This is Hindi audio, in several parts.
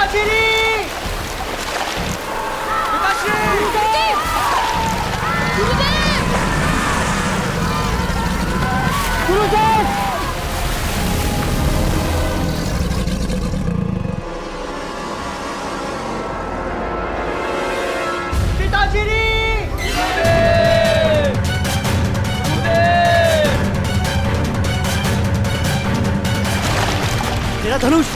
पिताश्री! पिताश्री! गुरुदेव! गुरुदेव! गुरुदेव! पिताश्री! तेरा धनुष।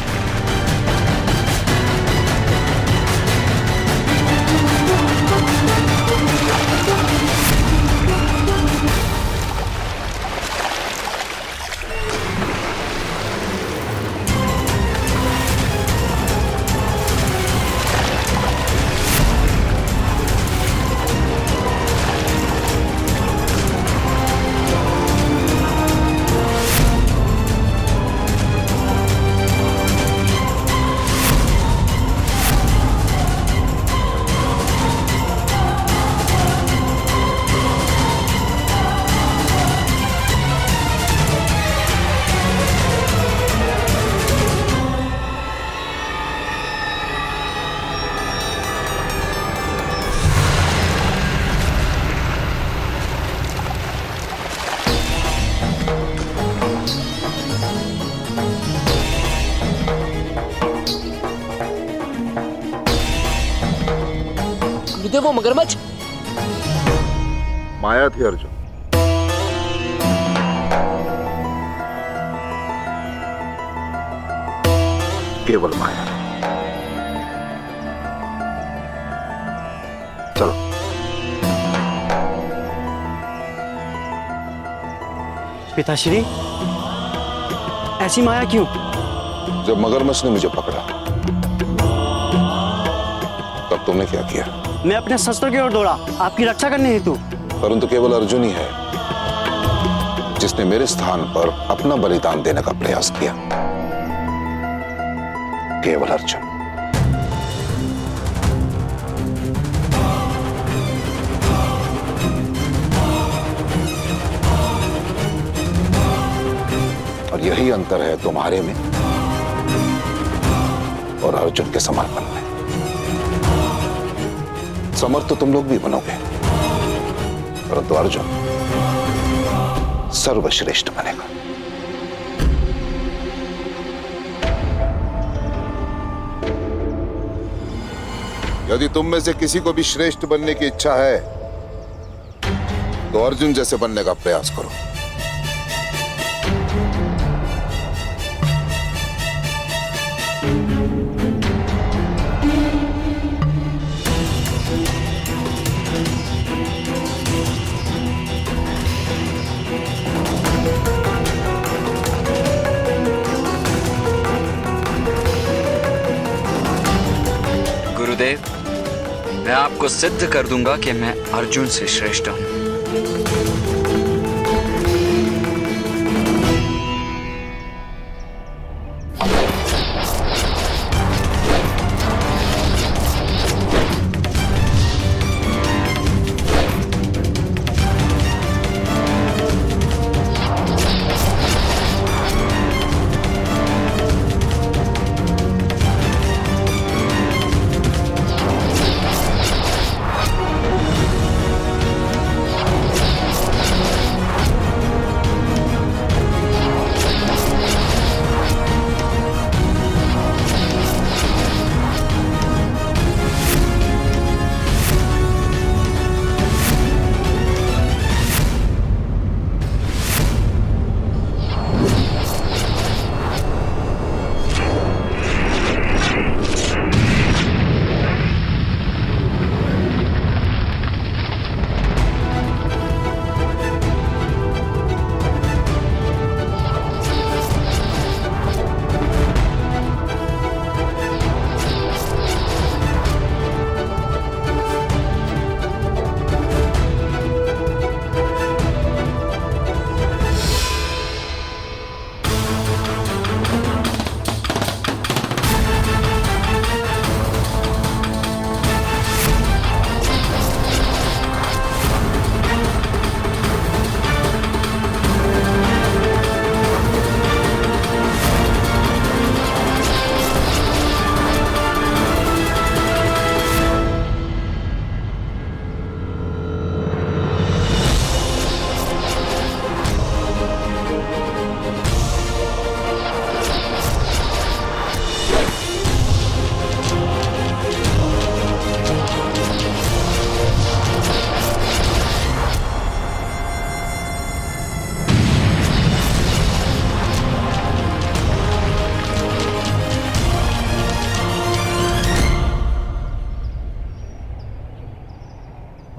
गुरुदेव वो मगरमच्छ। माया थी अर्जुन। केवल माया। चलो। पिताश्री, ऐसी माया क्यों? जब मगरमच्छ ने मुझे पकड़ा तब तुमने क्या किया? मैं अपने शस्त्र की ओर दौड़ा, आपकी रक्षा करने हेतु। परंतु केवल अर्जुन ही है जिसने मेरे स्थान पर अपना बलिदान देने का प्रयास किया। केवल अर्जुन। और यही अंतर है तुम्हारे में और अर्जुन के समर्पण में। समर्थ तो तुम लोग भी बनोगे, परंतु अर्जुन सर्वश्रेष्ठ बनेगा। यदि तुम में से किसी को भी श्रेष्ठ बनने की इच्छा है तो अर्जुन जैसे बनने का प्रयास करो। गुरुदेव, मैं आपको सिद्ध कर दूंगा कि मैं अर्जुन से श्रेष्ठ हूं।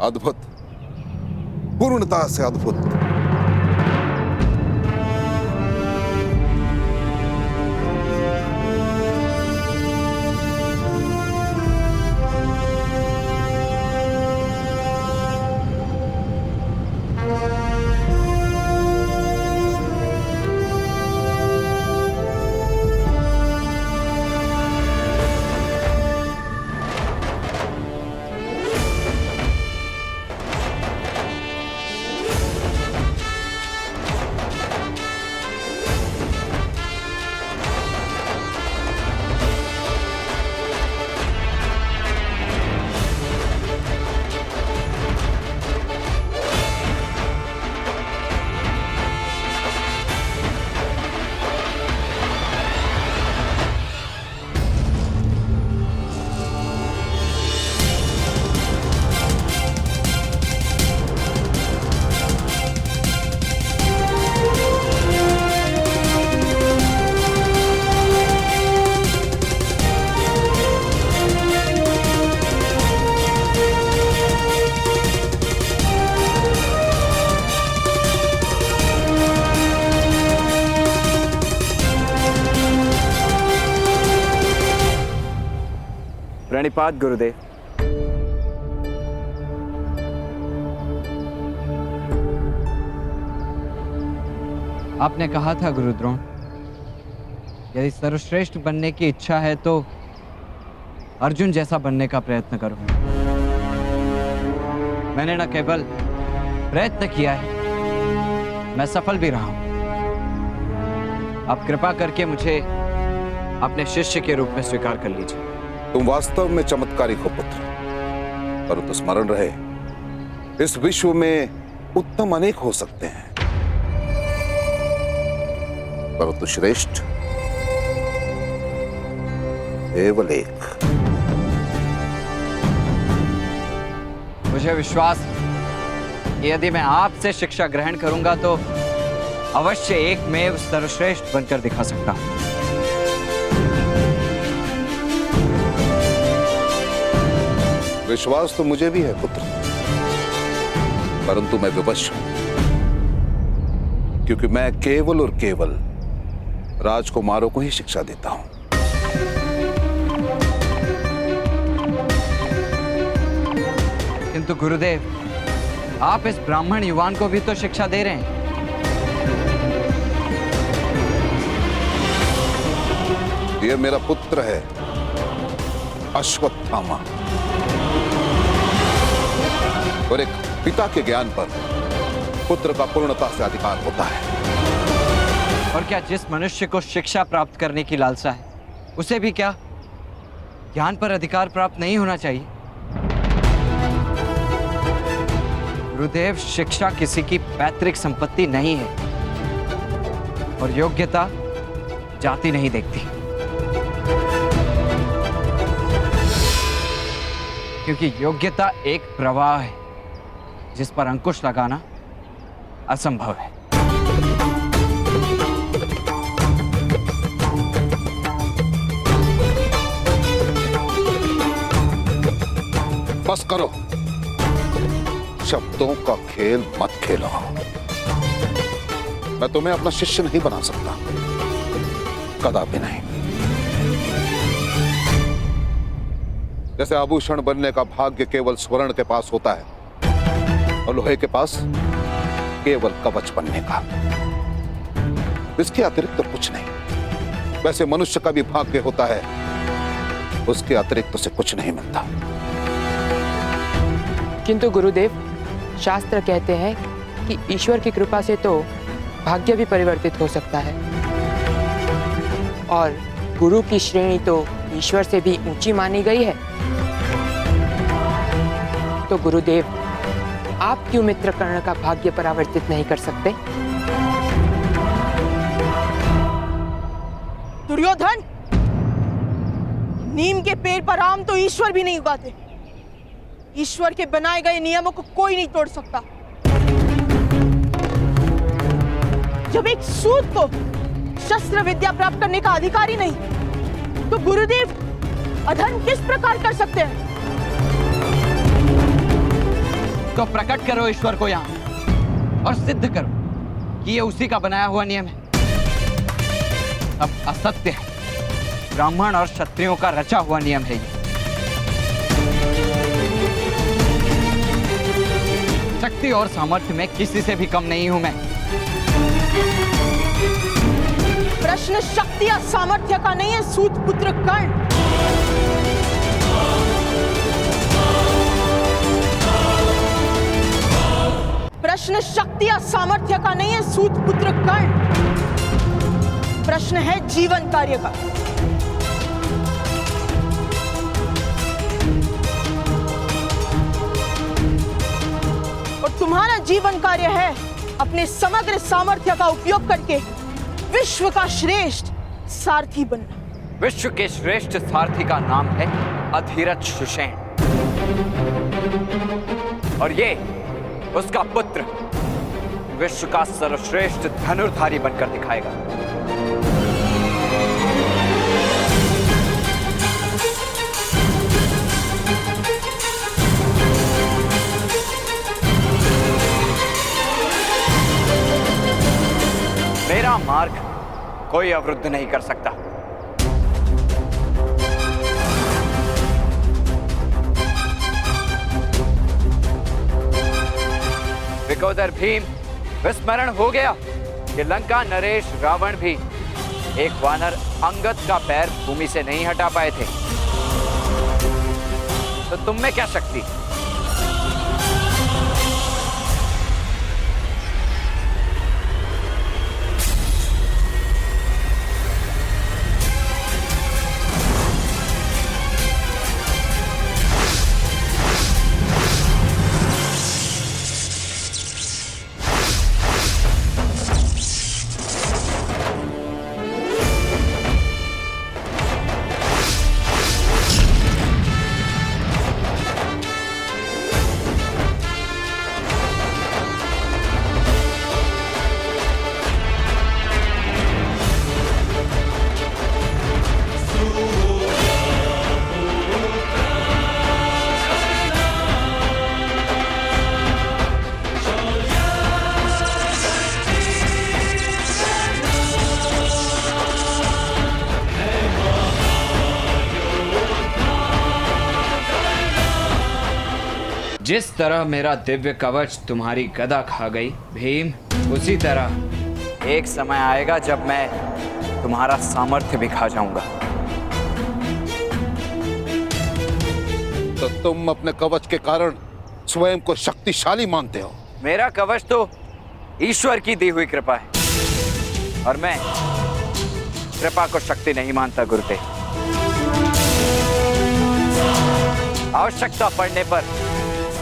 अद्भुत, पूर्णता से अद्भुत। प्रणिपात गुरुदेव। आपने कहा था गुरुद्रोण, यदि सर्वश्रेष्ठ बनने की इच्छा है तो अर्जुन जैसा बनने का प्रयत्न करो। मैंने न केवल प्रयत्न किया है, मैं सफल भी रहा हूं। आप कृपा करके मुझे अपने शिष्य के रूप में स्वीकार कर लीजिए। तुम वास्तव में चमत्कारी हो पुत्र, परंतु स्मरण रहे, इस विश्व में उत्तम अनेक हो सकते हैं, परंतु श्रेष्ठ केवल एक। मुझे विश्वास है कि यदि मैं आपसे शिक्षा ग्रहण करूंगा तो अवश्य एकमेव सर्वश्रेष्ठ बनकर दिखा सकता हूं। विश्वास तो मुझे भी है पुत्र, परंतु मैं विवश हूं, क्योंकि मैं केवल और केवल राजकुमारों को ही शिक्षा देता हूं। किंतु गुरुदेव, आप इस ब्राह्मण युवान को भी तो शिक्षा दे रहे हैं। यह मेरा पुत्र है, अश्वत्थामा, और एक पिता के ज्ञान पर पुत्र का पूर्णता से अधिकार होता है। और क्या जिस मनुष्य को शिक्षा प्राप्त करने की लालसा है, उसे भी क्या ज्ञान पर अधिकार प्राप्त नहीं होना चाहिए? गुरुदेव, शिक्षा किसी की पैतृक संपत्ति नहीं है, और योग्यता जाति नहीं देखती, क्योंकि योग्यता एक प्रवाह है जिस पर अंकुश लगाना असंभव है। बस करो, शब्दों का खेल मत खेलो। मैं तुम्हें अपना शिष्य नहीं बना सकता, कदापि नहीं। जैसे आभूषण बनने का भाग्य केवल स्वर्ण के पास होता है और लोहे के पास केवल कवच बनने का, इसके अतिरिक्त तो कुछ नहीं। वैसे मनुष्य का भी भाग्य होता है, उसके अतिरिक्त उसे कुछ नहीं मिलता। किंतु गुरुदेव, शास्त्र कहते हैं कि ईश्वर की कृपा से तो भाग्य भी परिवर्तित हो सकता है, और गुरु की श्रेणी तो ईश्वर से भी ऊंची मानी गई है। तो गुरुदेव, आप क्यों मित्र कर्ण का भाग्य परावर्तित नहीं कर सकते? दुर्योधन, नीम के पेड़ पर आम तो ईश्वर भी नहीं उगाते। ईश्वर के बनाए गए नियमों को कोई नहीं तोड़ सकता। जब एक सूत को शस्त्र विद्या प्राप्त करने का अधिकार ही नहीं, तो गुरुदेव अधर्म किस प्रकार कर सकते हैं? तो प्रकट करो ईश्वर को यहाँ और सिद्ध करो कि ये उसी का बनाया हुआ नियम है। अब असत्य है, ब्राह्मण और क्षत्रियों का रचा हुआ नियम है ये। शक्ति और सामर्थ्य में किसी से भी कम नहीं हूं मैं। प्रश्न शक्ति या सामर्थ्य का नहीं है सूत पुत्र कर्ण। प्रश्न शक्ति या सामर्थ्य का नहीं है सूत पुत्र कर्ण। प्रश्न है जीवन कार्य का। और तुम्हारा जीवन कार्य है अपने समग्र सामर्थ्य का उपयोग करके विश्व का श्रेष्ठ सारथी बनना। विश्व के श्रेष्ठ सारथी का नाम है अधीरथ सुषेण और ये उसका पुत्र विश्व का सर्वश्रेष्ठ धनुर्धारी बनकर दिखाएगा। मेरा मार्ग कोई अवरुद्ध नहीं कर सकता। विकोदर भीम, विस्मरण हो गया कि लंका नरेश रावण भी एक वानर अंगद का पैर भूमि से नहीं हटा पाए थे, तो तुम में क्या शक्ति? जिस तरह मेरा दिव्य कवच तुम्हारी गदा खा गई भीम, उसी तरह एक समय आएगा जब मैं तुम्हारा सामर्थ्य भी खा जाऊंगा। तो तुम अपने कवच के कारण स्वयं को शक्तिशाली मानते हो? मेरा कवच तो ईश्वर की दी हुई कृपा है और मैं कृपा को शक्ति नहीं मानता गुरुदेव। आवश्यकता पड़ने पर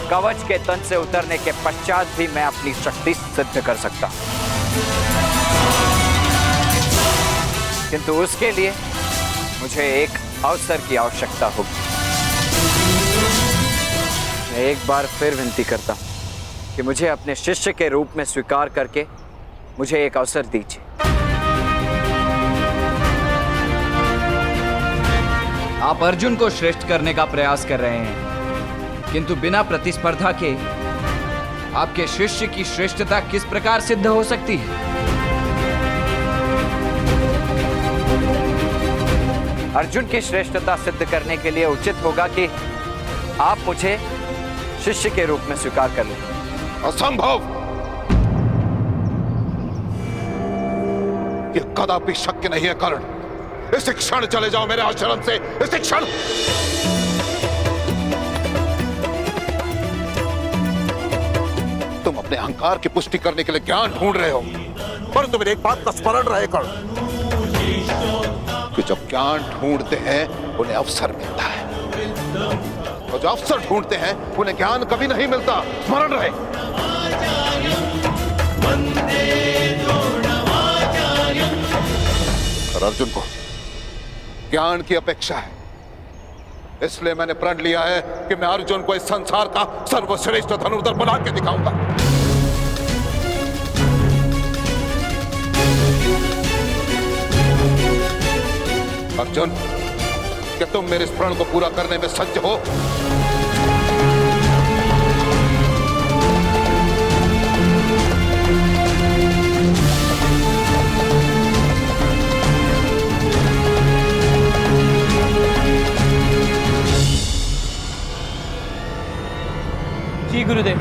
कवच के तन से उतरने के पश्चात भी मैं अपनी शक्ति सिद्ध कर सकता हूं, किंतु उसके लिए मुझे एक अवसर की आवश्यकता होगी। मैं एक बार फिर विनती करता हूं कि मुझे अपने शिष्य के रूप में स्वीकार करके मुझे एक अवसर दीजिए। आप अर्जुन को श्रेष्ठ करने का प्रयास कर रहे हैं, किंतु बिना प्रतिस्पर्धा के आपके शिष्य की श्रेष्ठता किस प्रकार सिद्ध हो सकती है? अर्जुन की श्रेष्ठता सिद्ध करने के लिए उचित होगा कि आप मुझे शिष्य के रूप में स्वीकार कर लें। असंभव! यह कदापि शक्य नहीं है कर्ण। इसी क्षण चले जाओ मेरे आश्रम से, इसी क्षण। तुम अपने अहंकार की पुष्टि करने के लिए ज्ञान ढूंढ रहे हो, परंतु मेरी एक बात का स्मरण रहे कर्ण कि जब ज्ञान ढूंढते हैं उन्हें अवसर मिलता है, और जो अवसर ढूंढते हैं उन्हें ज्ञान कभी नहीं मिलता। स्मरण रहे। और अर्जुन को ज्ञान की अपेक्षा है, इसलिए मैंने प्रण लिया है कि मैं अर्जुन को इस संसार का सर्वश्रेष्ठ धनुर्धर बना के दिखाऊंगा। अर्जुन, क्या तुम मेरे इस प्रण को पूरा करने में सज्ज हो? गुरुदेव।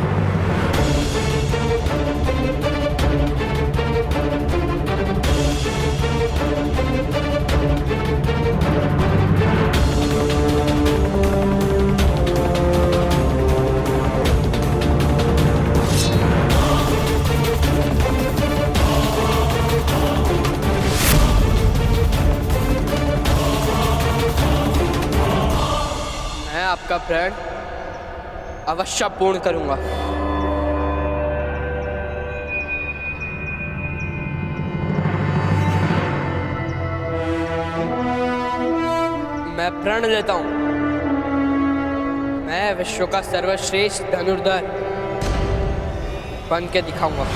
मैं आपका प्रण अवश्य पूर्ण करूंगा। मैं प्रण लेता हूं, मैं विश्व का सर्वश्रेष्ठ धनुर्धर बन के दिखाऊंगा।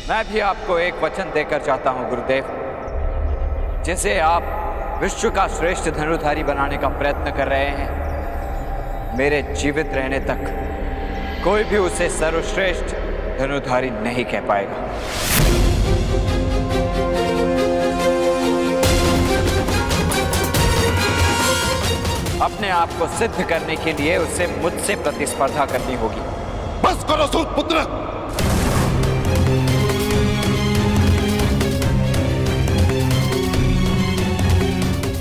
मैं भी आपको एक वचन देकर जाता हूं गुरुदेव, जिसे आप विश्व का श्रेष्ठ धनुर्धारी बनाने का प्रयत्न कर रहे हैं। मेरे जीवित रहने तक कोई भी उसे सर्वश्रेष्ठ धनुर्धारी नहीं कह पाएगा। अपने आप को सिद्ध करने के लिए उसे मुझसे प्रतिस्पर्धा करनी होगी। बस करो सूत पुत्र।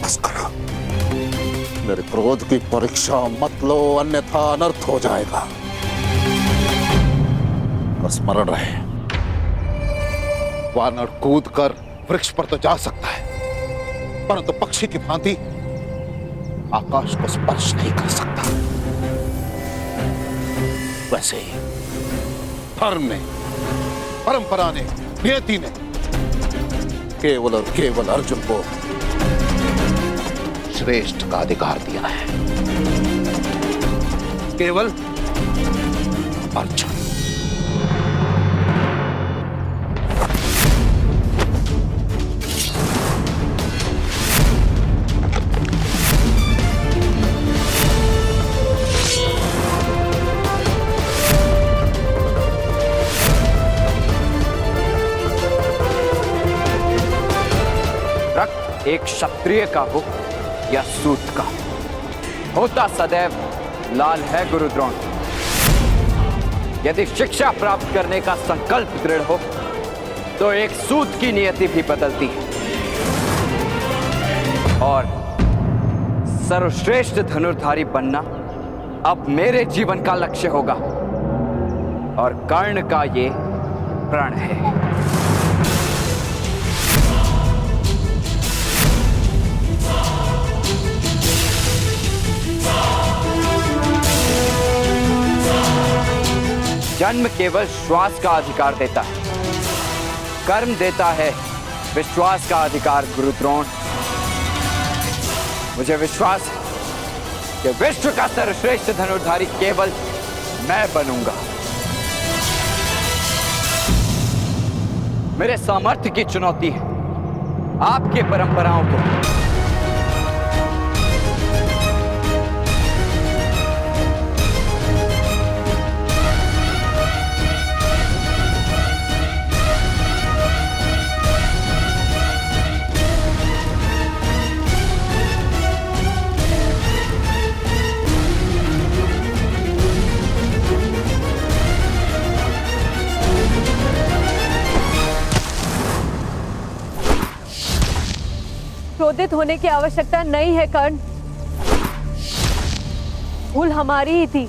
बस करो। मेरे क्रोध की परीक्षा मत लो, अन्यथा अनर्थ हो जाएगा। स्मरण रहे, वानर कूद कर वृक्ष पर तो जा सकता है, परंतु पक्षी की भांति आकाश को स्पर्श नहीं कर सकता। वैसे ही धर्म ने, परंपरा ने, नियति ने केवल और केवल अर्जुन को श्रेष्ठ का अधिकार दिया है। केवल अर्जुन। एक क्षत्रिय का हो या सूत का, होता सदैव लाल है गुरु द्रोण। यदि शिक्षा प्राप्त करने का संकल्प दृढ़ हो तो एक सूत की नियति भी बदलती है। और सर्वश्रेष्ठ धनुर्धारी बनना अब मेरे जीवन का लक्ष्य होगा, और कर्ण का ये प्रण है। जन्म केवल श्वास का अधिकार देता है, कर्म देता है विश्वास का अधिकार गुरु द्रोण। मुझे विश्वास है कि विश्व का सर्वश्रेष्ठ धनुर्धारी केवल मैं बनूंगा। मेरे सामर्थ्य की चुनौती है आपके परंपराओं को। क्रोधित होने की आवश्यकता नहीं है कर्ण। भूल हमारी ही थी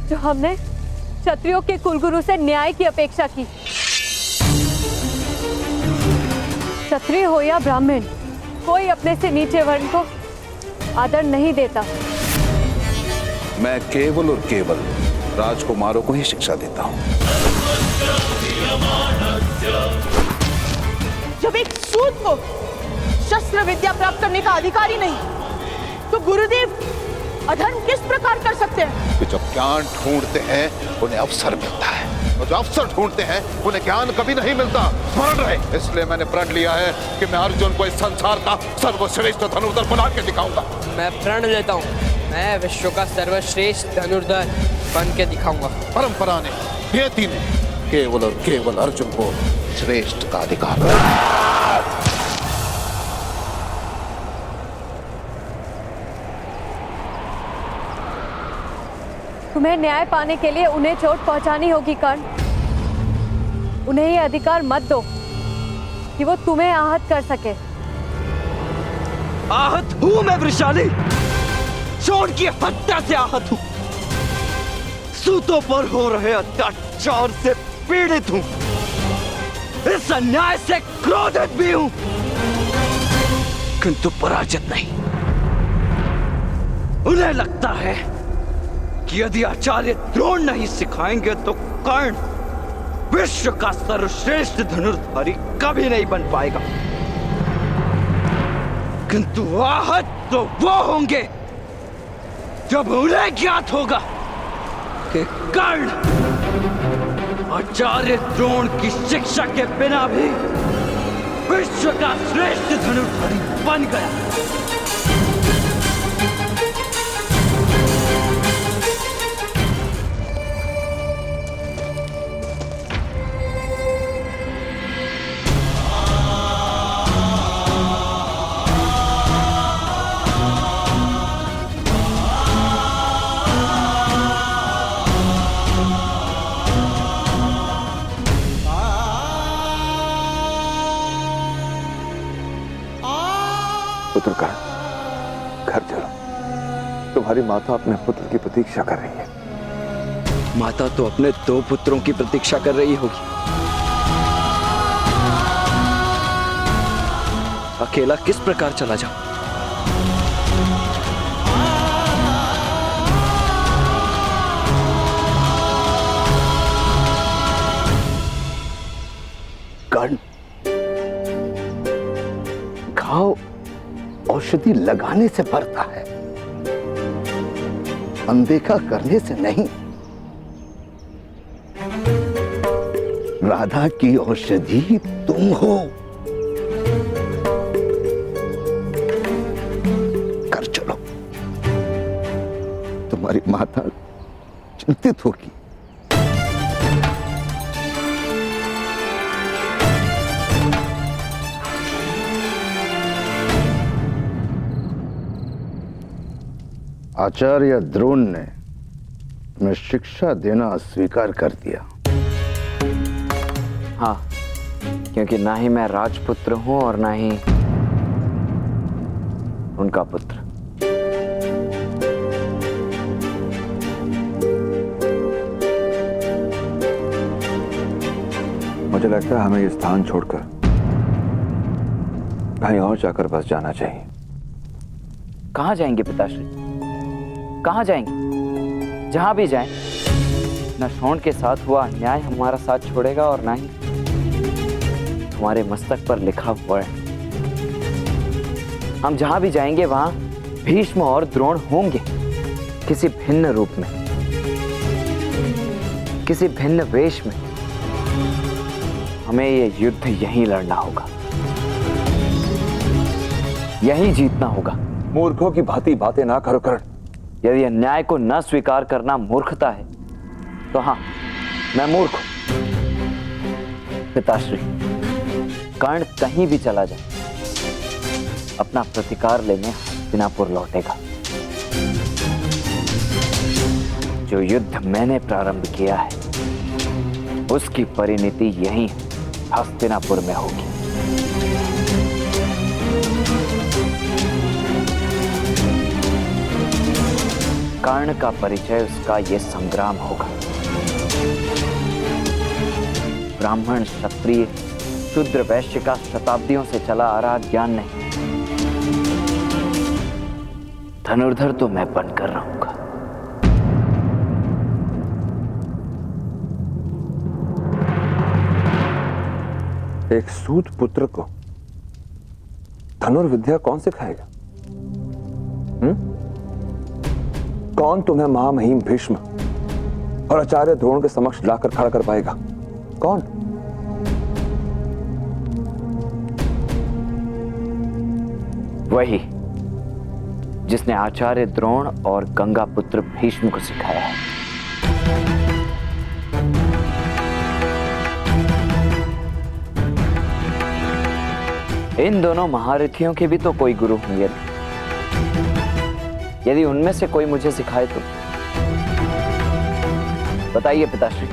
जो हमने क्षत्रियों के कुलगुरु से न्याय की अपेक्षा की। क्षत्रिय हो या ब्राह्मण, कोई अपने से नीचे वर्ण को आदर नहीं देता। मैं केवल और केवल राजकुमारों को ही शिक्षा देता हूं। जब एक सूत को शस्त्र विद्या प्राप्त करने का अधिकार ही नहीं, तो गुरुदेव अधर्म किस प्रकार कर सकते हैं? कि जब ज्ञान ढूंढते हैं उन्हें अवसर मिलता है, और जो अवसर ढूंढते हैं उन्हें ज्ञान कभी नहीं मिलता। स्मरण रहे। इसलिए मैंने प्रण लिया है कि मैं अर्जुन को इस संसार का सर्वश्रेष्ठ धनुर्धर बना के दिखाऊंगा। मैं प्रण लेता हूँ, मैं विश्व का सर्वश्रेष्ठ धनुर्धर बन के दिखाऊंगा। परंपरा ने, नियति ने केवल और केवल अर्जुन को श्रेष्ठ का अधिकार दिया। तुम्हें न्याय पाने के लिए उन्हें चोट पहुंचानी होगी कर्ण। उन्हें ये अधिकार मत दो कि वो तुम्हें आहत कर सके। आहत हूं मैं वृषाली, चोट की हत्या से आहत हूं, सूतों पर हो रहे अत्याचार से पीड़ित हूं, इस अन्याय से क्रोधित भी हूं, किंतु पराजित नहीं। उन्हें लगता है कि यदि आचार्य द्रोण नहीं सिखाएंगे तो कर्ण विश्व का सर्वश्रेष्ठ धनुर्धारी कभी नहीं बन पाएगा, किंतु आहत तो वो होंगे जब उन्हें ज्ञात होगा कि कर्ण आचार्य द्रोण की शिक्षा के बिना भी विश्व का श्रेष्ठ धनुर्धारी बन गया। पुत्र कर्ण, घर चलो। तुम्हारी माता अपने पुत्र की प्रतीक्षा कर रही है। माता तो अपने 2 पुत्रों की प्रतीक्षा कर रही होगी। अकेला किस प्रकार चला जाऊं? कर्ण, घाव औषधि लगाने से बढ़ता है, अनदेखा करने से नहीं। राधा की औषधि तुम हो। कर चलो, तुम्हारी माता चिंतित होगी। आचार्य द्रोण ने मैं शिक्षा देना स्वीकार कर दिया। हाँ, क्योंकि ना ही मैं राजपुत्र हूं और ना ही उनका पुत्र। मुझे लगता है हमें ये स्थान छोड़कर कहीं और जाकर बस जाना चाहिए। कहां जाएंगे पिताश्री? कहां जाएंगे? जहां भी जाएं, न शोण के साथ हुआ अन्याय हमारा साथ छोड़ेगा और ना ही हमारे मस्तक पर लिखा हुआ है। हम जहां भी जाएंगे वहां भीष्म और द्रोण होंगे, किसी भिन्न रूप में, किसी भिन्न वेश में। हमें ये युद्ध यहीं लड़ना होगा, यहीं जीतना होगा। मूर्खों की भांति बातें ना करो कर्ण। यदि अन्याय को न स्वीकार करना मूर्खता है तो हाँ, मैं मूर्ख हूं। पिताश्री, कर्ण कहीं भी चला जाए, अपना प्रतिकार लेने हस्तिनापुर लौटेगा। जो युद्ध मैंने प्रारंभ किया है उसकी परिणति यहीं हस्तिनापुर में होगी। कर्ण का परिचय उसका यह संग्राम होगा। ब्राह्मण, क्षत्रिय, शूद्र, वैश्य का शताब्दियों से चला आ रहा ज्ञान नहीं, धनुर्धर तो मैं बनकर रहूंगा। एक सूत पुत्र को धनुर्विद्या कौन सिखाएगा? कौन तुम्हें महामहिम भीष्म और आचार्य द्रोण के समक्ष लाकर खड़ा कर पाएगा? कौन? वही जिसने आचार्य द्रोण और गंगा पुत्र भीष्म को सिखाया है। इन दोनों महारथियों के भी तो कोई गुरु होंगे। यदि उनमें से कोई मुझे सिखाए तो बताइए पिताश्री,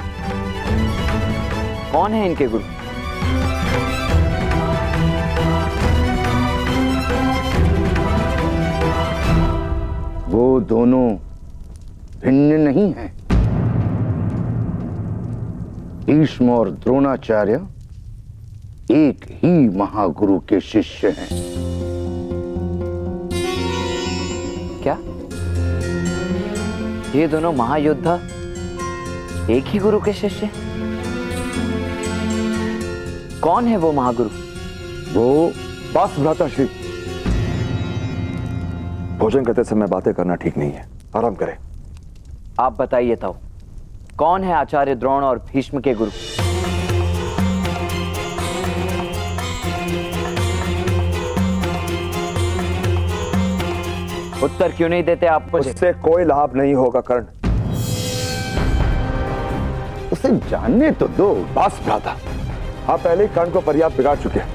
कौन है इनके गुरु? वो दोनों भिन्न नहीं हैं। भीष्म और द्रोणाचार्य एक ही महागुरु के शिष्य हैं। क्या ये दोनों महायोद्धा एक ही गुरु के शिष्य? कौन है वो महागुरु? वो बस भ्राताश्री, भोजन करते समय बातें करना ठीक नहीं है, आराम करें। आप बताइए तो, कौन है आचार्य द्रोण और भीष्म के गुरु? उत्तर क्यों नहीं देते आप मुझे? उससे कोई लाभ नहीं होगा कर्ण। उसे जानने तो दो। बस भ्राता, आप पहले ही कर्ण को पर्याप्त बिगाड़ चुके हैं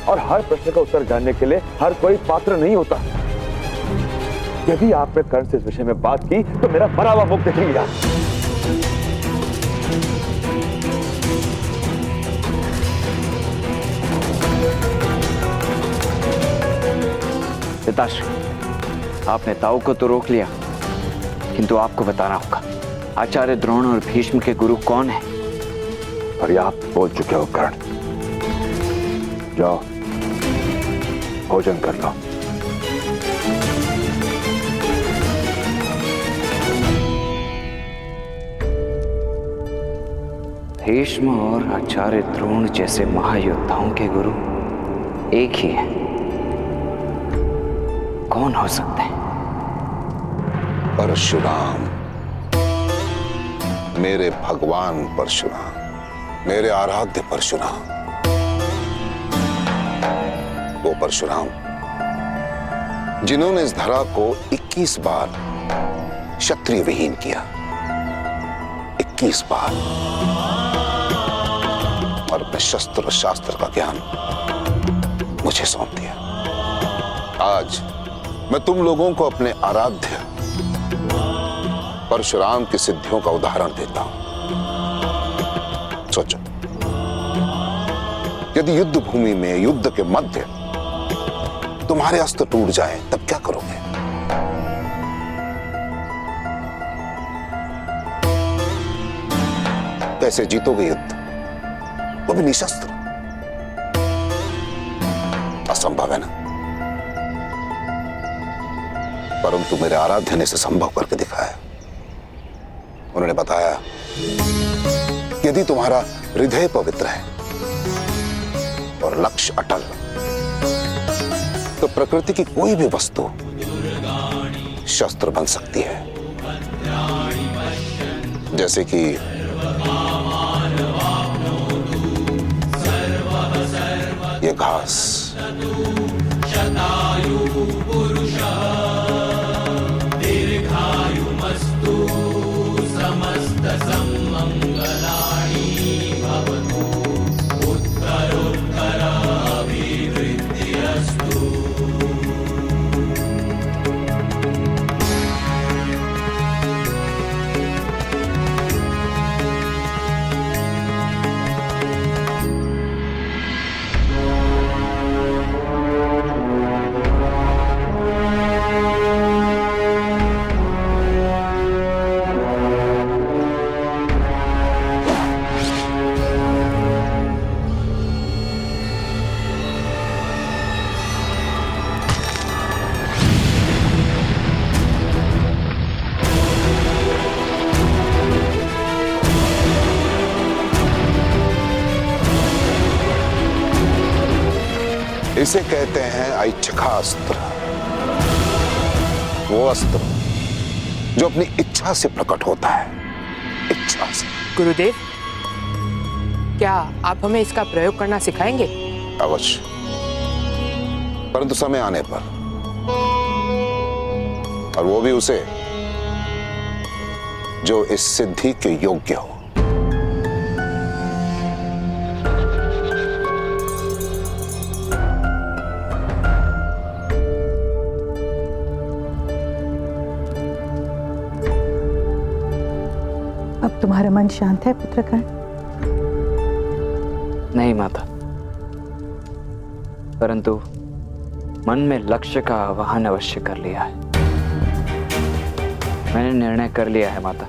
और हर प्रश्न का उत्तर जानने के लिए हर कोई पात्र नहीं होता। यदि आपने कर्ण से इस विषय में बात की तो मेरा मरा हुआ मुख देखेंगे आप। पिताश्री, आपने ताऊ को तो रोक लिया, किंतु आपको बताना होगा आचार्य द्रोण और भीष्म के गुरु कौन है? पर्याप्त बोल चुके हो कर्ण, जाओ भोजन कर लो। भीष्म और आचार्य द्रोण जैसे महायोद्धाओं के गुरु एक ही हैं। कौन हो सकते हैं? परशुराम, मेरे भगवान परशुराम, मेरे आराध्य परशुराम। वो परशुराम जिन्होंने इस धरा को 21 बार क्षत्रिय विहीन किया, 21 बार, और अपने शस्त्र और शास्त्र का ज्ञान मुझे सौंप दिया। आज मैं तुम लोगों को अपने आराध्य परशुराम की सिद्धियों का उदाहरण देता हूं। सोचो, यदि युद्ध भूमि में, युद्ध के मध्य तुम्हारे अस्त्र टूट जाएं, तब क्या करोगे? कैसे जीतोगे युद्ध, वो भी निशस्त्र? असंभव है ना। परंतु मेरे आराध्य ने इसे संभव करके दिखाया। उन्होंने बताया, यदि तुम्हारा हृदय पवित्र है और लक्ष्य अटल, तो प्रकृति की कोई भी वस्तु शस्त्र बन सकती है। जैसे कि ये घास, इसे कहते हैं ऐच्छिकास्त्र। वो अस्त्र जो अपनी इच्छा से प्रकट होता है, इच्छा से। गुरुदेव, क्या आप हमें इसका प्रयोग करना सिखाएंगे? अवश्य, परंतु समय आने पर, और वो भी उसे जो इस सिद्धि के योग्य हो। अब तुम्हारा मन शांत है पुत्रकर्ण? नहीं माता, परंतु मन में लक्ष्य का आवाहन अवश्य कर लिया है। मैंने निर्णय कर लिया है माता,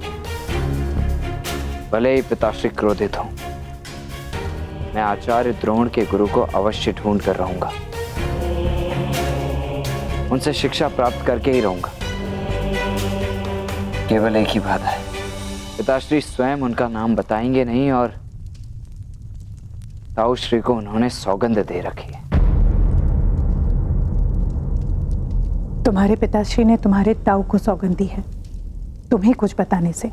भले ही पिताश्री क्रोधित हों, मैं आचार्य द्रोण के गुरु को अवश्य ढूंढ कर रहूंगा, उनसे शिक्षा प्राप्त करके ही रहूंगा। केवल एक ही बाधा है, पिताश्री स्वयं उनका नाम बताएंगे नहीं, और ताऊ श्री को उन्होंने सौगंध दे रखी है। तुम्हारे पिताश्री ने तुम्हारे ताऊ को सौगंध दी है तुम्हें कुछ बताने से,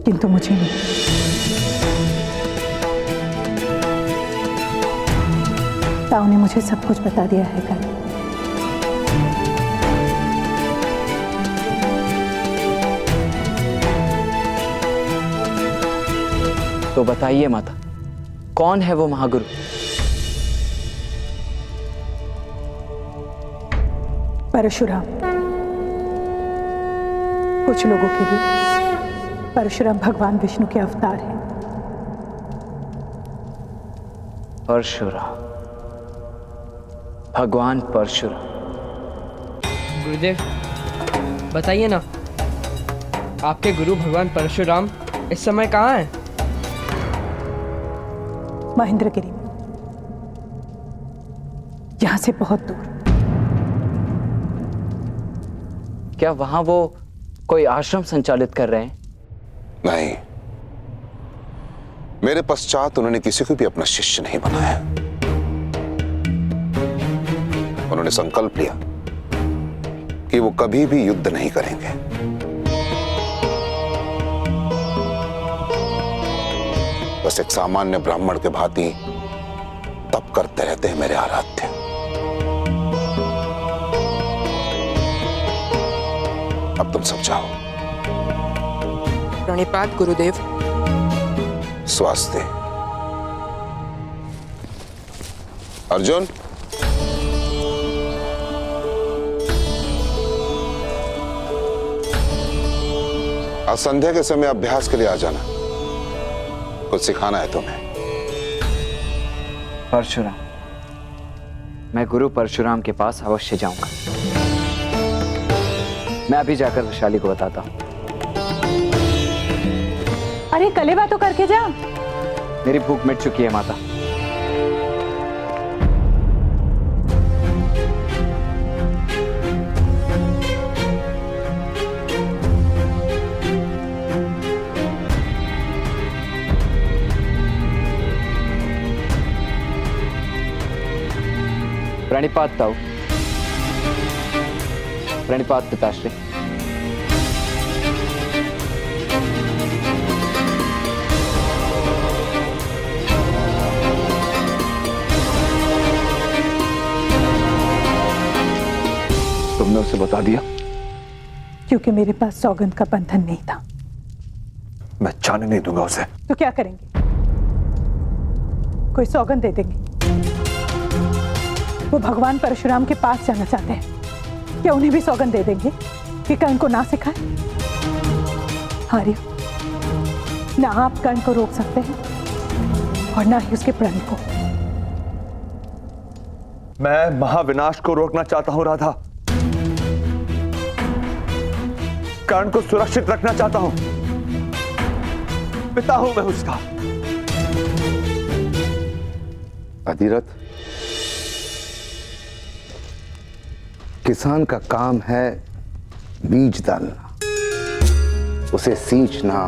किंतु मुझे नहीं। ताऊ ने मुझे सब कुछ बता दिया है कल। तो बताइए माता, कौन है वो महागुरु? परशुराम। कुछ लोगों के लिए परशुराम भगवान विष्णु के अवतार हैं। परशुराम, भगवान परशुराम। गुरुदेव बताइए ना, आपके गुरु भगवान परशुराम इस समय कहाँ हैं? महेंद्रगिरी में, यहां से बहुत दूर। क्या वहां वो कोई आश्रम संचालित कर रहे हैं? नहीं, मेरे पश्चात उन्होंने किसी को भी अपना शिष्य नहीं बनाया। उन्होंने संकल्प लिया कि वो कभी भी युद्ध नहीं करेंगे। बस एक सामान्य ब्राह्मण के भांति तप करते रहते हैं मेरे आराध्य। अब तुम सब जाओ। प्रणिपात गुरुदेव। स्वास्थ्य। अर्जुन, आज संध्या के समय अभ्यास के लिए आ जाना, कुछ सिखाना है तुम्हें। परशुराम, मैं गुरु परशुराम के पास अवश्य जाऊंगा। मैं अभी जाकर वैशाली को बताता हूं। अरे कलेवा तो करके जा। मेरी भूख मिट चुकी है माता। प्रणिपात ताऊ। प्रणिपात पिताश्री। तुमने उसे बता दिया? क्योंकि मेरे पास सौगंध का बंधन नहीं था। मैं जाने नहीं दूंगा उसे। तो क्या करेंगे? कोई सौगंध दे देंगे? वो भगवान परशुराम के पास जाना चाहते हैं, क्या उन्हें भी सौगंध दे देंगे कि कर्ण को ना सिखाए? आर्य, ना आप कर्ण को रोक सकते हैं और ना ही उसके प्रण को। मैं महाविनाश को रोकना चाहता हूं राधा। कर्ण को सुरक्षित रखना चाहता हूं। पिता हूं मैं उसका। अधिरथ, किसान का काम है बीज डालना, उसे सींचना,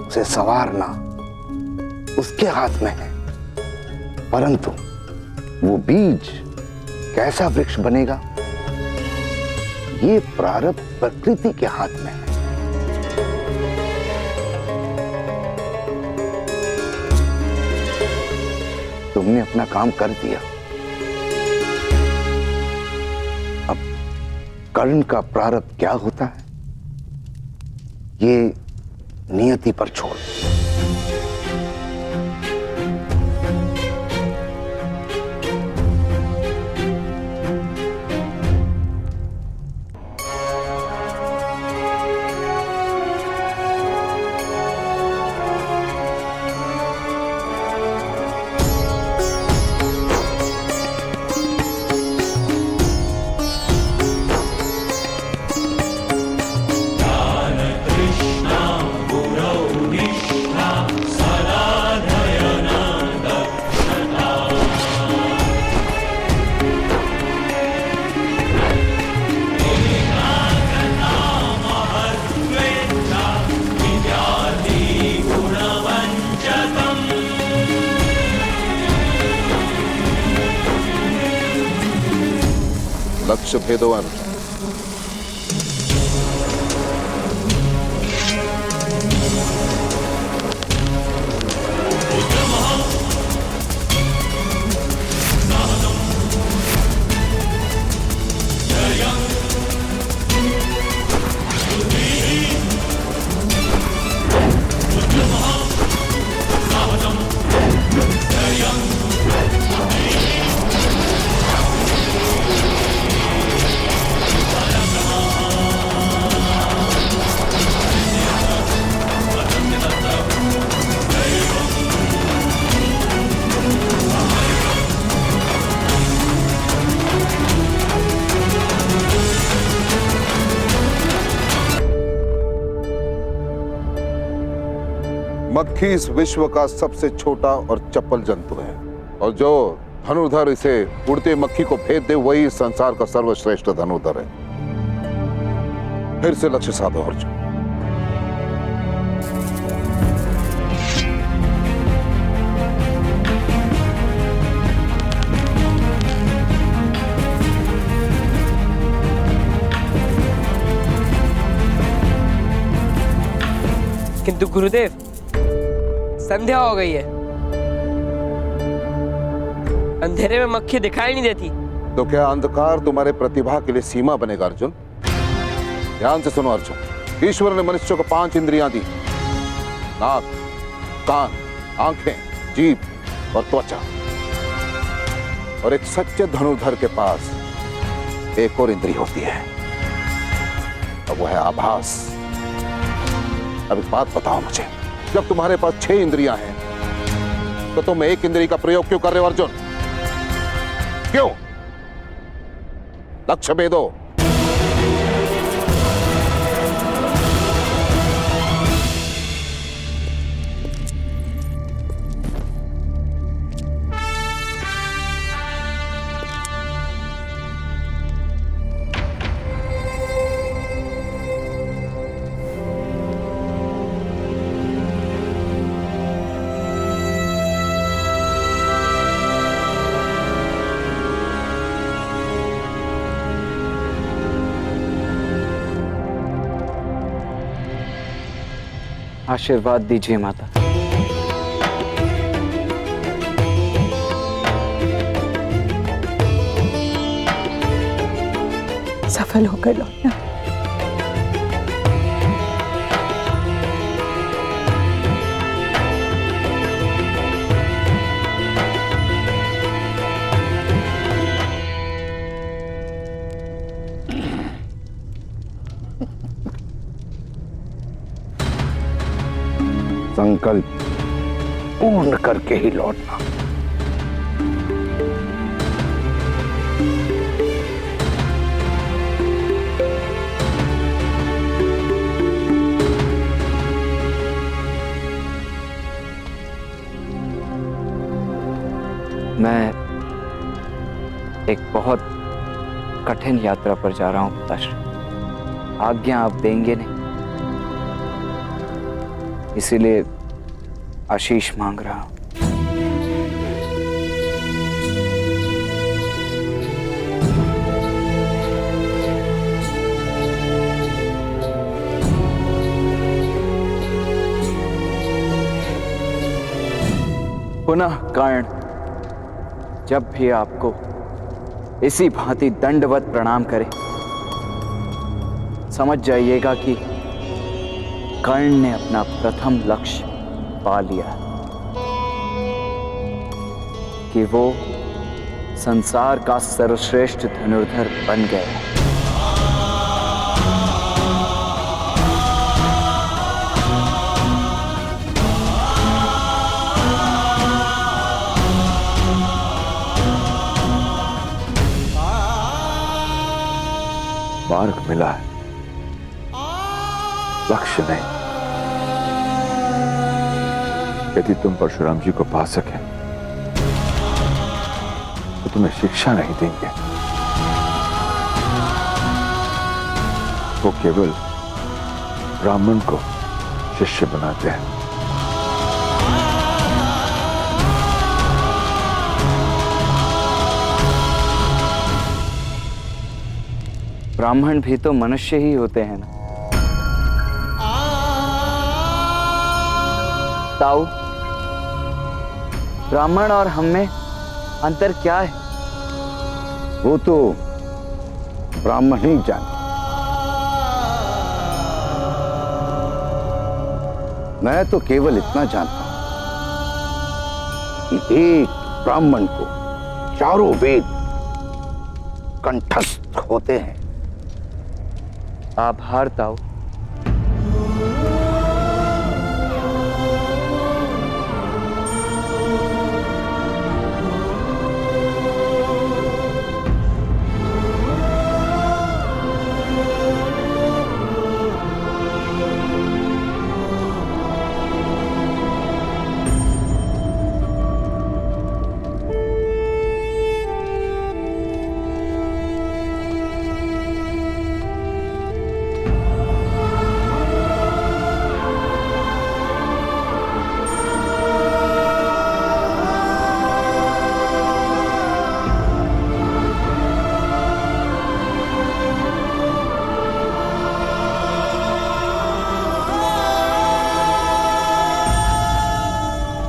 उसे संवारना उसके हाथ में है। परंतु वो बीज कैसा वृक्ष बनेगा ये प्रारब्ध प्रकृति के हाथ में है। तुमने अपना काम कर दिया, अब कर्ण का प्रारब्ध क्या होता है ये नियति पर छोड़। लक्ष्य भेदवान मक्खी इस विश्व का सबसे छोटा और चपल जंतु है, और जो धनुर्धर इसे उड़ते मक्खी को भेद दे वही इस संसार का सर्वश्रेष्ठ धनुर्धर है। फिर से लक्ष्य साधो अर्जुन। किंतु गुरुदेव संध्या हो गई है, अंधेरे में मक्खी दिखाई नहीं देती। तो क्या अंधकार तुम्हारे प्रतिभा के लिए सीमा बनेगा अर्जुन? ध्यान से सुनो अर्जुन, ईश्वर ने मनुष्य को 5 इंद्रियां दी, नाक, कान, आंखें, जीभ और त्वचा, और एक सच्चे धनुर्धर के पास एक और इंद्री होती है, अब वो है आभास। अब एक बात बताओ मुझे, जब तुम्हारे पास 6 इंद्रियां हैं तो तुम एक इंद्री का प्रयोग क्यों कर रहे हो अर्जुन? क्यों? लक्ष्य भेदो। आशीर्वाद दीजिए माता। सफल होकर लौटना। संकल्प पूर्ण करके ही लौटना। मैं एक बहुत कठिन यात्रा पर जा रहा हूं पिताश्री, आज्ञा आप देंगे नहीं, इसीलिए आशीष मांग रहा हूं। पुनः कर्ण जब भी आपको इसी भांति दंडवत प्रणाम करे, समझ जाइएगा कि कर्ण ने अपना प्रथम लक्ष्य पा लिया, कि वो संसार का सर्वश्रेष्ठ धनुर्धर बन गए। मार्ग मिला है, लक्ष्य नहीं। यदि तुम परशुराम जी को पा सके तो तुम्हें शिक्षा नहीं देंगे, वो केवल ब्राह्मण को शिष्य बनाते हैं। ब्राह्मण भी तो मनुष्य ही होते हैं ना। ताऊ, ब्राह्मण और हम में अंतर क्या है? वो तो ब्राह्मण ही जाने। मैं तो केवल इतना जानता हूं कि एक ब्राह्मण को चारों वेद कंठस्थ होते हैं। आभार ताऊ।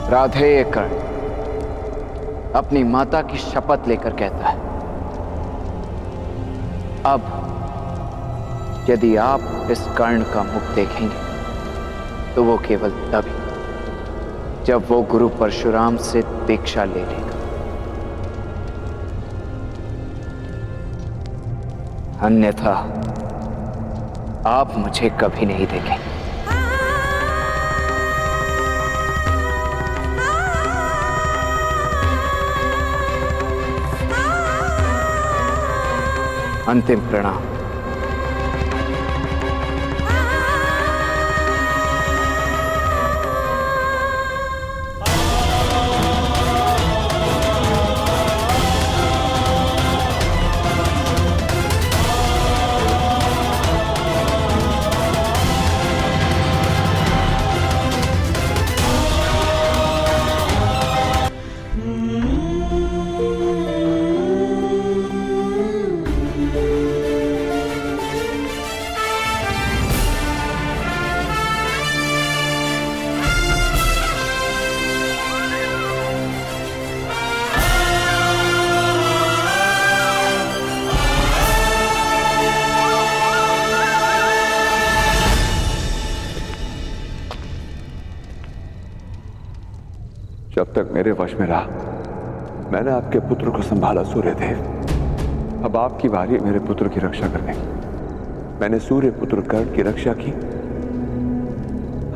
राधेय कर्ण अपनी माता की शपथ लेकर कहता है, अब यदि आप इस कर्ण का मुख देखेंगे तो वो केवल तभी जब वो गुरु परशुराम से दीक्षा ले लेगा, अन्यथा आप मुझे कभी नहीं देखेंगे। अंतिम प्रणाम। जब तक मेरे वश में रहा मैंने आपके पुत्र को संभाला सूर्यदेव। अब आपकी बारी मेरे पुत्र की रक्षा करने की। मैंने सूर्य पुत्र कर्ण की रक्षा की,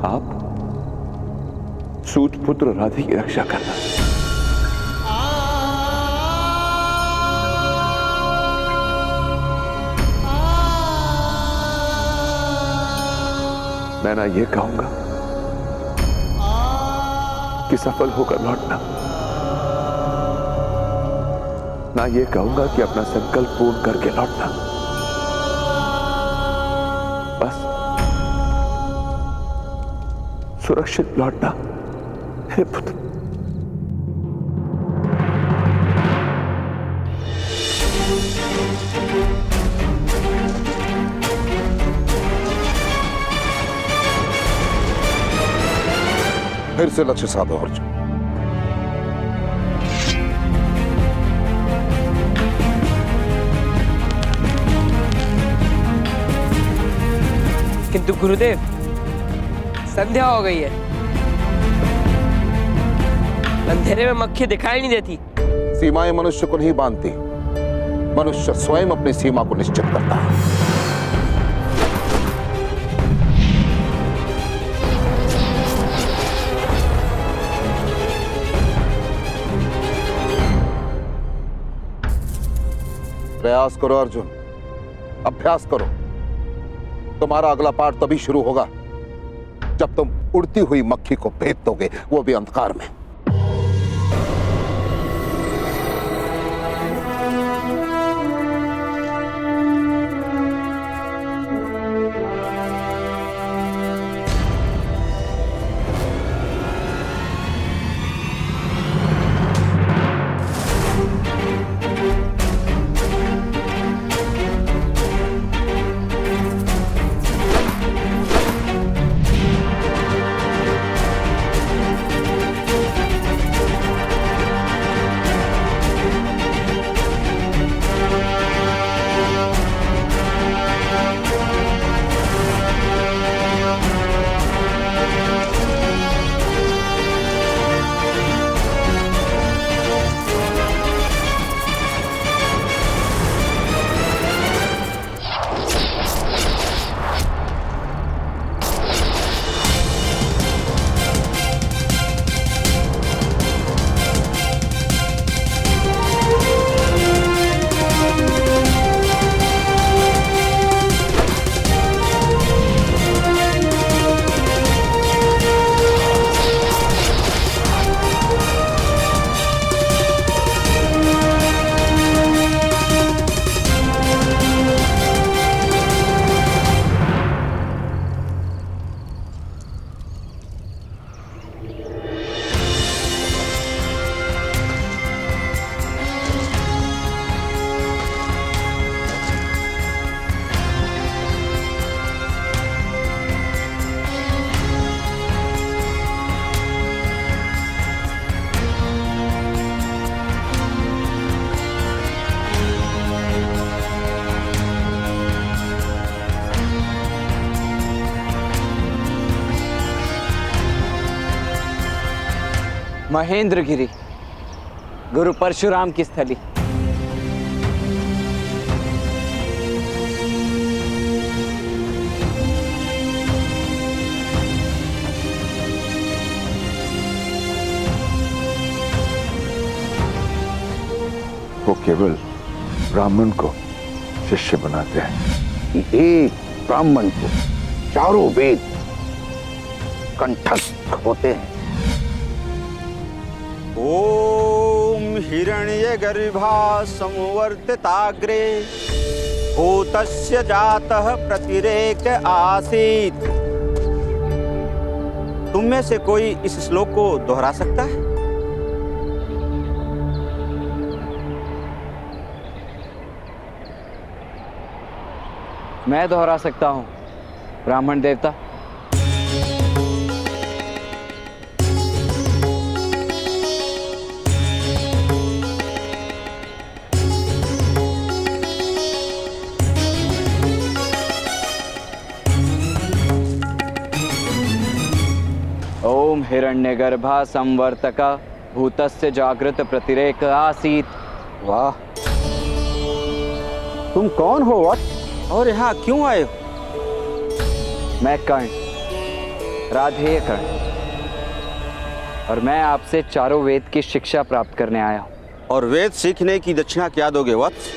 आप सूत पुत्र राधे की रक्षा करना। मैं ना ये कहूंगा कि सफल होकर लौटना, ना ये कहूंगा कि अपना संकल्प पूर्ण करके लौटना। बस सुरक्षित लौटना हे पुत्र। फिर से लक्ष्य साधो अर्जुन। किंतु गुरुदेव, संध्या हो गई है, अंधेरे में मक्खी दिखाई नहीं देती। सीमाएं मनुष्य को नहीं बांधती, मनुष्य स्वयं अपनी सीमा को निश्चित करता है। प्रयास करो अर्जुन, अभ्यास करो। तुम्हारा अगला पाठ तभी शुरू होगा जब तुम उड़ती हुई मक्खी को भेद दोगे, वो भी अंधकार में। महेंद्रगिरी, गुरु परशुराम की स्थली। वो केवल ब्राह्मण को शिष्य बनाते हैं। एक ब्राह्मण को चारों वेद कंठस्थ होते हैं। ओम हिरण्यगर्भा संवर्तिताग्रे भूतस्य जातः प्रतिरेक आसीत्। तुम में से कोई इस श्लोक को दोहरा सकता है? मैं दोहरा सकता हूं, ब्राह्मण देवता। ओम हिरण्यगर्भा संवर्तका भूतस्य जागृत प्रतिरेक आसीत। वाह, तुम कौन हो वत्स? और यहाँ क्यों आए हो? मैं कर्ण, राधेय कर्ण, और मैं आपसे चारों वेद की शिक्षा प्राप्त करने आया हूं। और वेद सीखने की दक्षिणा क्या दोगे वत्स?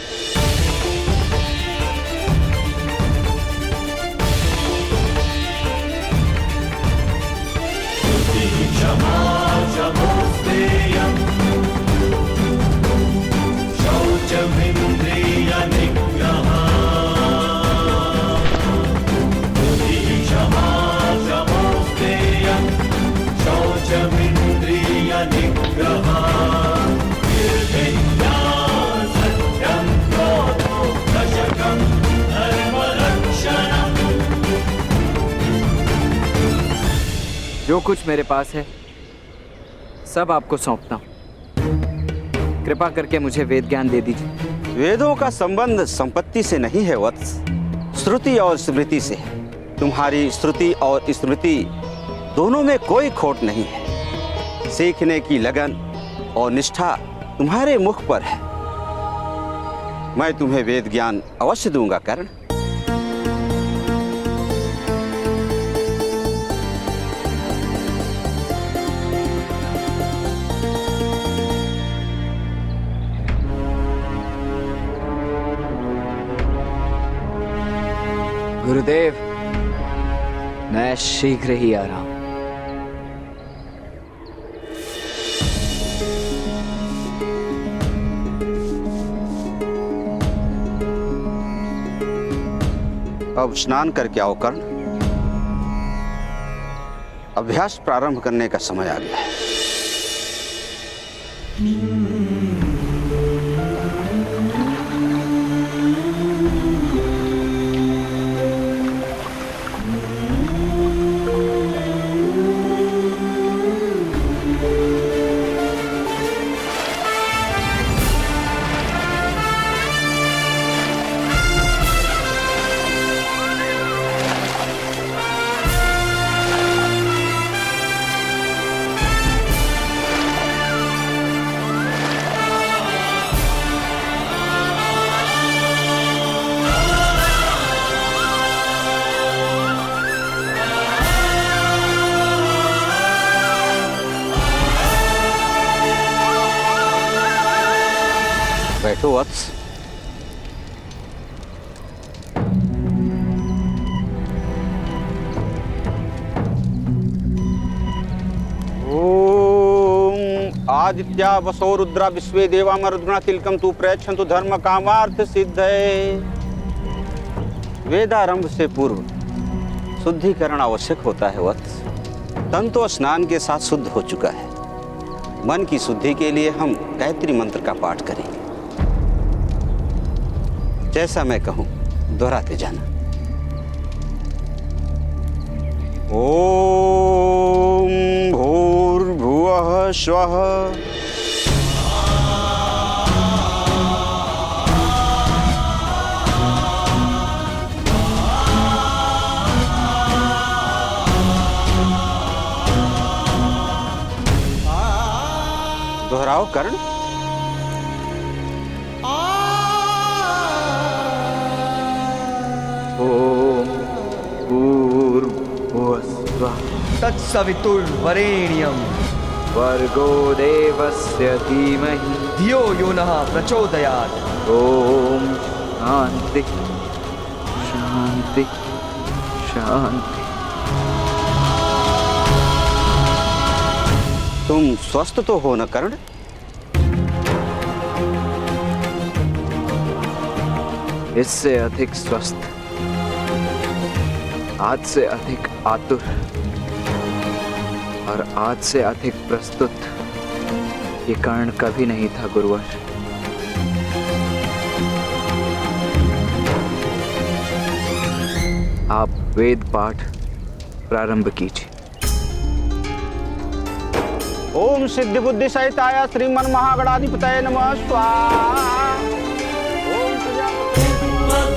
जो कुछ मेरे पास है सब आपको सौंपता हूं। कृपा करके मुझे वेद ज्ञान दे दीजिए। वेदों का संबंध संपत्ति से नहीं है वत्स, श्रुति और स्मृति से है। तुम्हारी श्रुति और स्मृति दोनों में कोई खोट नहीं है। सीखने की लगन और निष्ठा तुम्हारे मुख पर है। मैं तुम्हें वेद ज्ञान अवश्य दूंगा कर्ण। गुरुदेव, मैं शीघ्र ही आ रहा हूं। अब स्नान करके आओ कर्ण। अभ्यास प्रारंभ करने का समय आ गया है। बैठो वत्स। ओम आदित्या वसो रुद्रा विश्वे देवा मरुद्गणा तिलकम तु प्रयच्छन्तु धर्म कामार्थ सिद्धये। वेदारंभ से पूर्व शुद्धिकरण आवश्यक होता है वत्स। तन तो स्नान के साथ शुद्ध हो चुका है। मन की शुद्धि के लिए हम गायत्री मंत्र का पाठ करेंगे। जैसा मैं कहूं दोहराते जाना। ओम भूर्भुवः स्वः दोहराओ कर्ण। तत्सवितुर्वरेण्यं भर्गो देवस्य धीमहि धियो यो नः प्रचोदयात्। ओम शांति शांति शांति। तुम स्वस्थ तो हो न कर्ण? इससे अधिक स्वस्थ, आज से अधिक आतुर और आज से अधिक प्रस्तुत ये कर्ण कभी नहीं था गुरुवर। आप वेद पाठ प्रारंभ कीजिए। ओम सिद्धि बुद्धि सहिताय श्रीमन महागणाधिपतये नमः स्वाहा। ओम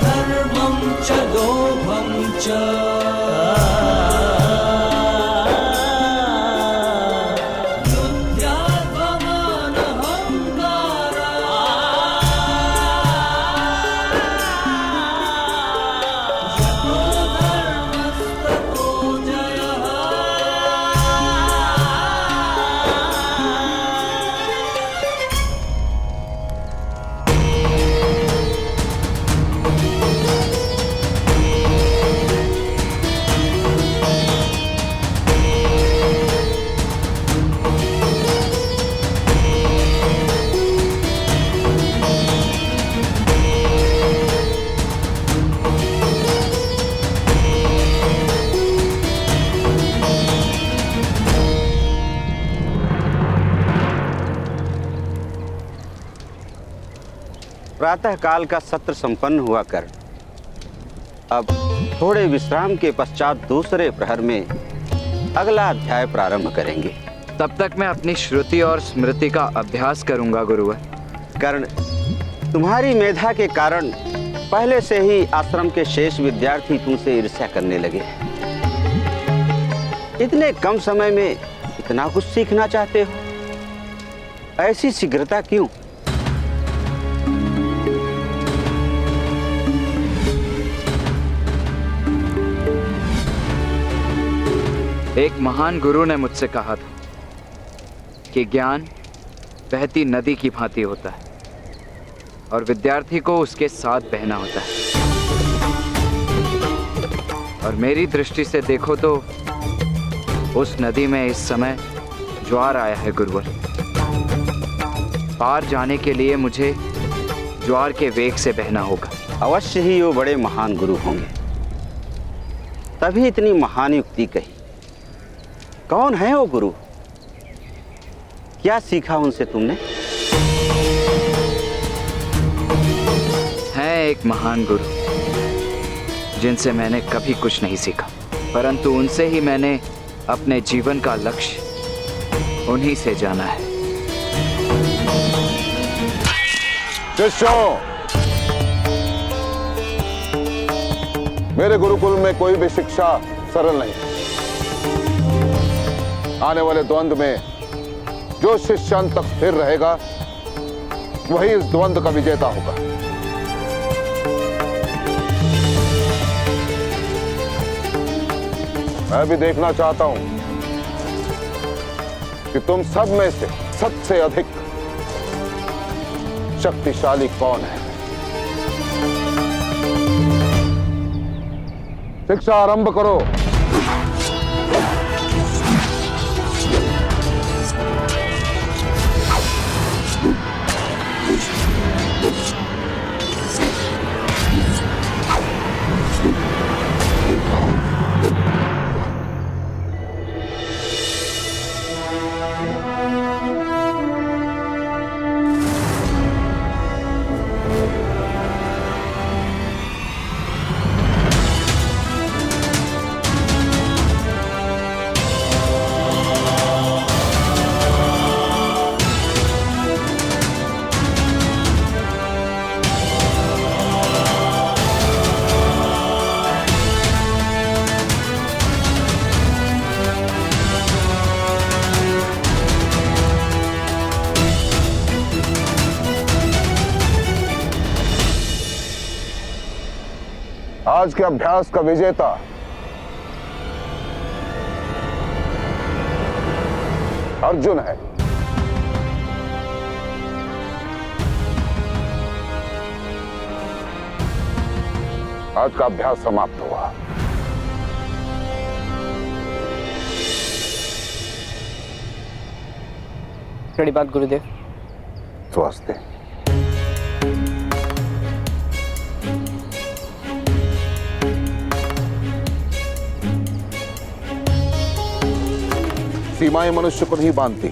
धर्मं च दोभं च प्रातः काल का सत्र संपन्न हुआ कर अब थोड़े विश्राम के पश्चात दूसरे प्रहर में अगला अध्याय प्रारंभ करेंगे। तब तक मैं अपनी श्रुति और स्मृति का अभ्यास करूंगा गुरुवर। कर्ण, तुम्हारी मेधा के कारण पहले से ही आश्रम के शेष विद्यार्थी तुमसे ईर्ष्या करने लगे हैं। इतने कम समय में इतना कुछ सीखना चाहते हो, ऐसी शीघ्रता क्यों? एक महान गुरु ने मुझसे कहा था कि ज्ञान बहती नदी की भांति होता है और विद्यार्थी को उसके साथ बहना होता है। और मेरी दृष्टि से देखो तो उस नदी में इस समय ज्वार आया है गुरुवर। पार जाने के लिए मुझे ज्वार के वेग से बहना होगा। अवश्य ही वो बड़े महान गुरु होंगे, तभी इतनी महान युक्ति कही। कौन है वो गुरु? क्या सीखा उनसे तुमने? है एक महान गुरु जिनसे मैंने कभी कुछ नहीं सीखा, परंतु उनसे ही मैंने अपने जीवन का लक्ष्य उन्हीं से जाना है। शिष्यों, मेरे गुरुकुल में कोई भी शिक्षा सरल नहीं। आने वाले द्वंद्व में जो शिष्य अंत तक स्थिर रहेगा वही इस द्वंद्व का विजेता होगा। मैं भी देखना चाहता हूं कि तुम सब में से सबसे अधिक शक्तिशाली कौन है। शिक्षा आरंभ करो। आज के अभ्यास का विजेता अर्जुन है। आज का अभ्यास समाप्त हुआ। बड़ी बात गुरुदेव। स्वास्थ्य। सीमाएं मनुष्य को नहीं बांधती,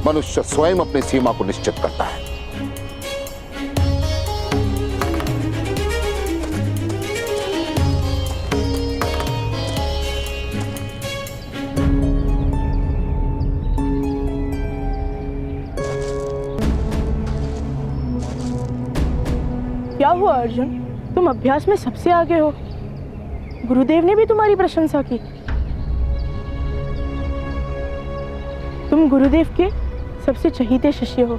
मनुष्य स्वयं अपनी सीमा को निश्चित करता है। क्या हुआ अर्जुन, तुम अभ्यास में सबसे आगे हो। गुरुदेव ने भी तुम्हारी प्रशंसा की। तुम गुरुदेव के सबसे चहीते शिष्य हो,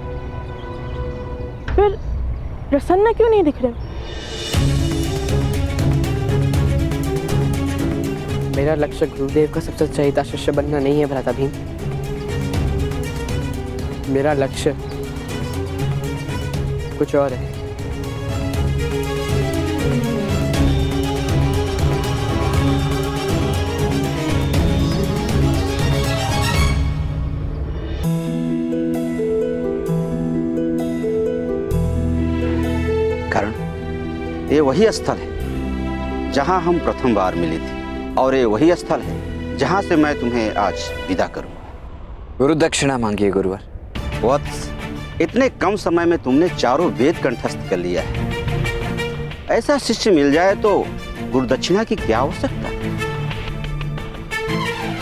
फिर प्रसन्न क्यों नहीं दिख रहे हो? मेरा लक्ष्य गुरुदेव का सबसे चहीता शिष्य बनना नहीं है भ्राता भीम। मेरा लक्ष्य कुछ और है। ये वही स्थल है जहां हम प्रथम बार मिले थे, और ये वही स्थल है जहां से मैं तुम्हें आज विदा करूंगा। गुरु दक्षिणा मांगिए गुरुवर। वत्स, इतने कम समय में तुमने चारों वेद कंठस्थ कर लिया है। ऐसा शिष्य मिल जाए तो गुरु दक्षिणा की क्या आवश्यकता?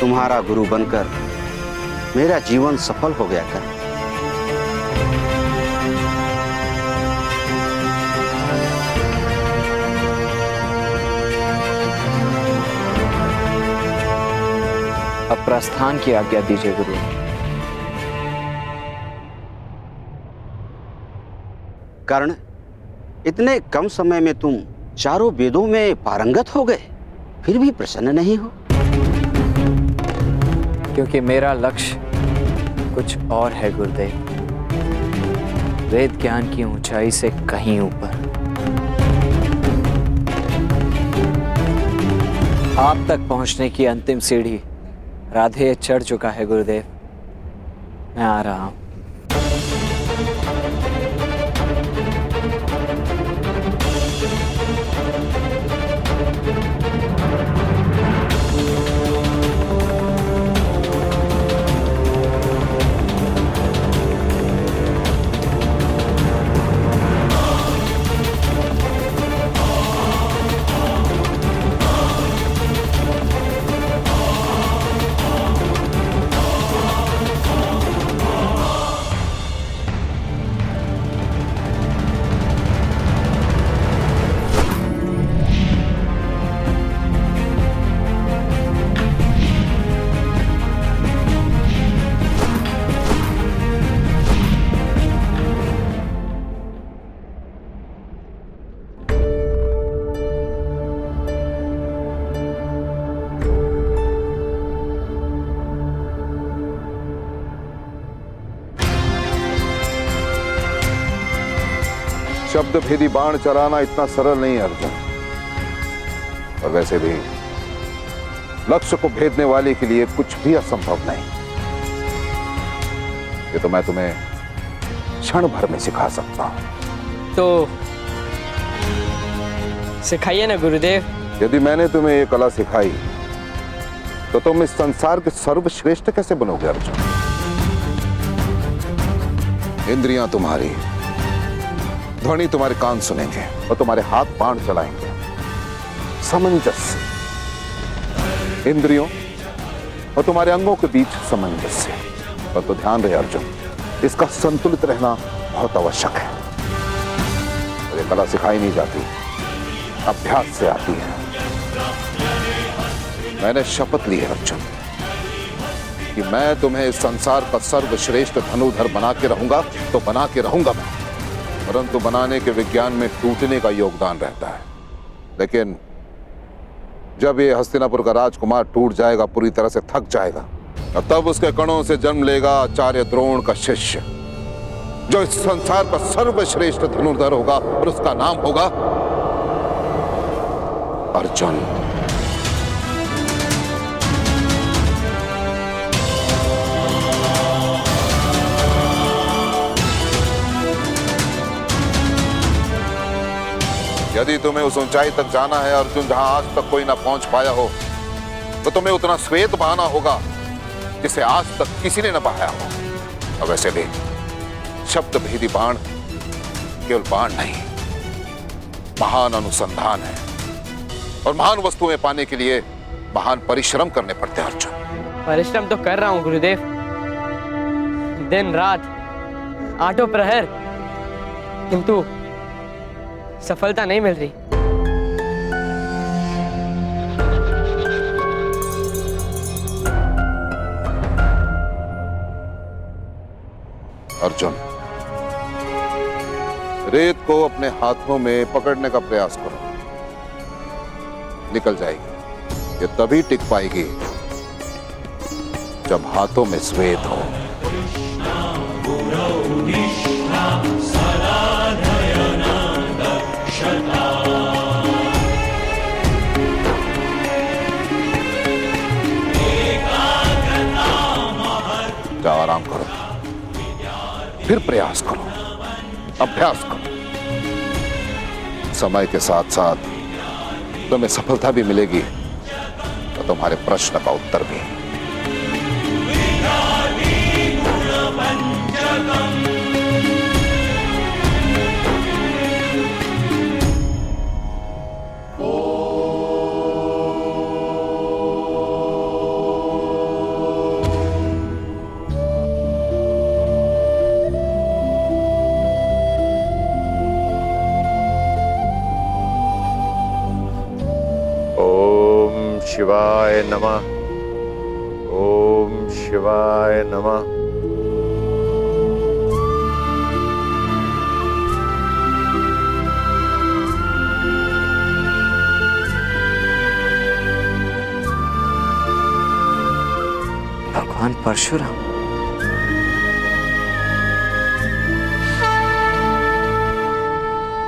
तुम्हारा गुरु बनकर मेरा जीवन सफल हो गया कर। प्रस्थान की आज्ञा दीजिए गुरु। कर्ण, इतने कम समय में तुम चारों वेदों में पारंगत हो गए, फिर भी प्रसन्न नहीं हो? क्योंकि मेरा लक्ष्य कुछ और है गुरुदेव। वेद ज्ञान की ऊंचाई से कहीं ऊपर। आप तक पहुंचने की अंतिम सीढ़ी राधे चढ़ चुका है गुरुदेव। मैं आ रहा हूं। शब्द भेदी बाण चलाना इतना सरल नहीं अर्जुन। और वैसे भी लक्ष्य को भेदने वाले के लिए कुछ भी असंभव नहीं। ये तो मैं तुम्हें क्षण भर में सिखा सकता हूं। तो सिखाइए ना गुरुदेव। यदि मैंने तुम्हें ये कला सिखाई तो तुम इस संसार के सर्वश्रेष्ठ कैसे बनोगे अर्जुन? इंद्रियां तुम्हारी, ध्वनि तुम्हारे कान सुनेंगे और तुम्हारे हाथ बाण चलाएंगे। सामंजस्य इंद्रियों और तुम्हारे अंगों के बीच सामंजस्य। और तो ध्यान रहे अर्जुन, इसका संतुलित रहना बहुत आवश्यक है। और ये कला सिखाई नहीं जाती, अभ्यास से आती है। मैंने शपथ ली है अर्जुन कि मैं तुम्हें इस संसार का सर्वश्रेष्ठ धनुर्धर बना के रहूंगा, तो बना के रहूंगा मैं। परंतु बनाने के विज्ञान में टूटने का योगदान रहता है। लेकिन जब ये हस्तिनापुर का राजकुमार टूट जाएगा, पूरी तरह से थक जाएगा, और तब उसके कणों से जन्म लेगा आचार्य द्रोण का शिष्य, जो इस संसार का सर्वश्रेष्ठ धनुर्धर होगा, और उसका नाम होगा अर्जुन। यदि तुम्हें उस ऊंचाई तक जाना है अर्जुन, जहां आज तक कोई ना पहुंच पाया हो, तो तुम्हें उतना श्वेत बहाना होगा जिसे आज तक किसी ने न बहाया हो। और वैसे भी शब्द भेदी बाण केवल बाण नहीं, महान अनुसंधान है। और महान वस्तुएं पाने के लिए महान परिश्रम करने पड़ते हैं अर्जुन। परिश्रम तो कर रहा हूँ गुरुदेव, दिन रात, आठों प्रहर, किंतु सफलता नहीं मिल रही। अर्जुन, रेत को अपने हाथों में पकड़ने का प्रयास करो, निकल जाएगी। ये तभी टिक पाएगी जब हाथों में श्वेत हो। जाओ, आराम करो, फिर प्रयास करो, अभ्यास करो। समय के साथ साथ तुम्हें सफलता भी मिलेगी और तुम्हारे प्रश्न का उत्तर भी। शिवाय नमः। ओम शिवाय नमः। भगवान परशुराम।